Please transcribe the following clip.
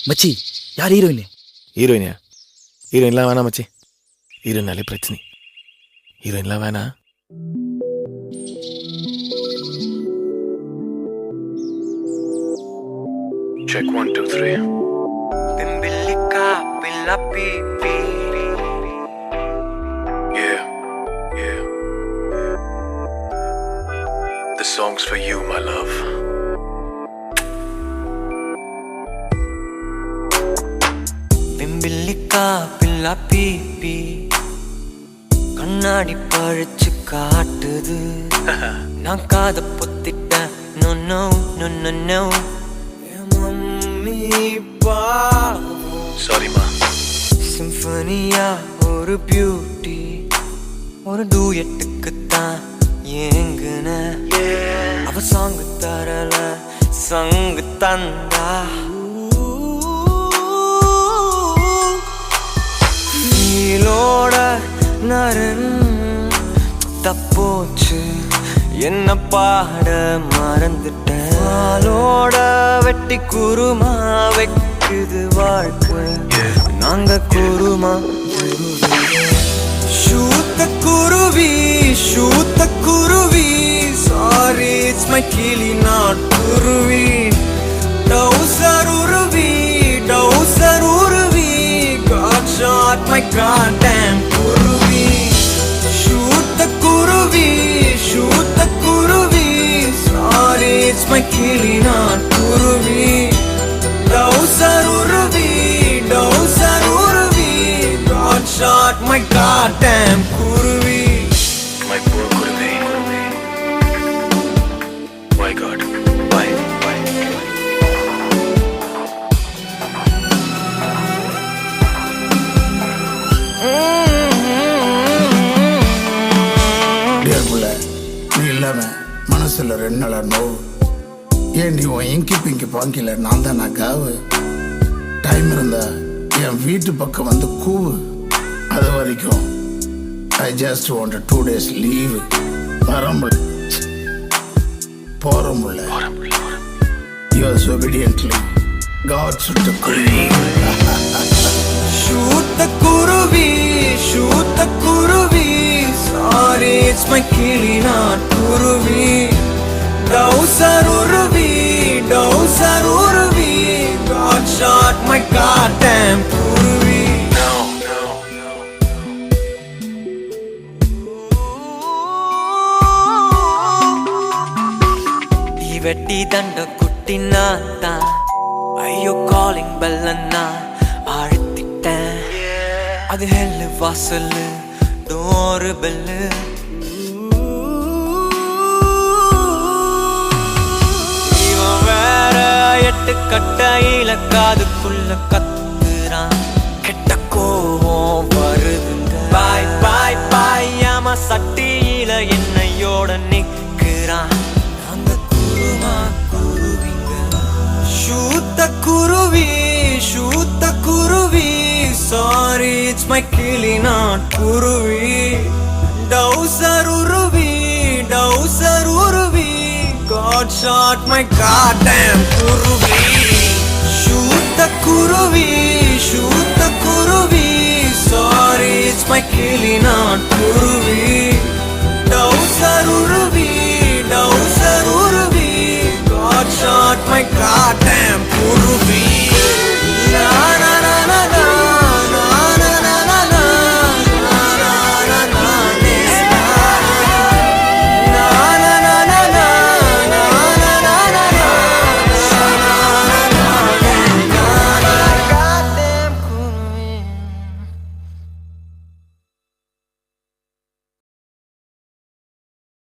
மச்சி யார் ஹீரோயின்? ஹீரோயினியா? ஹீரோயின்லாம் வேணாம் மச்சி. ஹீரோயினாலே பிரச்சனை. ஹீரோயின்லாம் வேணாம். Check 1 2 3. Bimbilica pilla pipi. Yeah, yeah. This song's for you, my love. Bimbilica pilla pipi. கண்ணாடி பழிச்சு காட்டுது. நான் காத பொத்திட்டேன். No no no no no. Mummy Sorry ma. சிம்பனியா ஒரு பியூட்டி, ஒரு டூயட்டுக்கு தான் ஏங்குன. அவ சாங்கு தரல சங்கு தந்தா. நீலோட நரன் தப்போச்சு, என்ன பாட மறந்துட்டேன். ஆளோட வெட்டி குருமா வைக்குது வாழ்க்கை. நாங்க குருமா ஷூத்த குருவி, ஷூத்த குருவி. சாரி இட்ஸ் மை கிளி நாட் குருவி. டவுசர் உருவி, டவுசர் உருவி. God shot my goddamn குருவி. ஷூத்த குருவி, ஷூத்த குருவி. Sorry it's my கிளி நாட் குருவி. டவுசர் உருவி, டவுசர் உருவி. God shot my goddamn குருவி. My poor Kuruvi. Why God? Why? Why? புள்ள நீ இல்லாம மனசுல 2 நாளா நோவு. ஏன் நீ உன் இங்கி பிங்கி பாங்கில நான் தான் நான் காவு. டைம் இருந்தா என் வீட்டு பக்கம் வந்து கூவு. அது வரைக்கும் I just want a 2 days leave. வரம்புள்ள போறம்புள்ள yours obediently God சுட்ட குருவி. ஷூத்த குருவி, ஷூத்த குருவி. Sorry it's my கிளி நாட் குருவி. டவுசர் உருவி, டவுசர் உருவி. God shot my goddamn குருவி. No, no, no. வெட்டி தண்ட குட்டி நான் ஐயோ காலிங் பெல்லன்னா அழுத்திட்டேன். அது ஹெல்லு வாசலு டோரு பெல்லு. இவன் வேற 8 கட்டையில காதுக்குள்ள கத்துறான். கெட்ட கோவம் வருதுங்க. பாய் பாய் பாய் ஆமா சட்டியில என்னையோட நிக்கிறான். அந்த குருமா குருவிங்க. ஷூத்த குருவி, ஷூத்த குருவி. Sorry it's my கிளி நாட் குருவி. டவுசர் உருவி, டவுசர் உருவி. God shot my goddamn குருவி. ஷூத்த குருவி, ஷூத்த குருவி. Sorry it's my கிளி நாட் குருவி.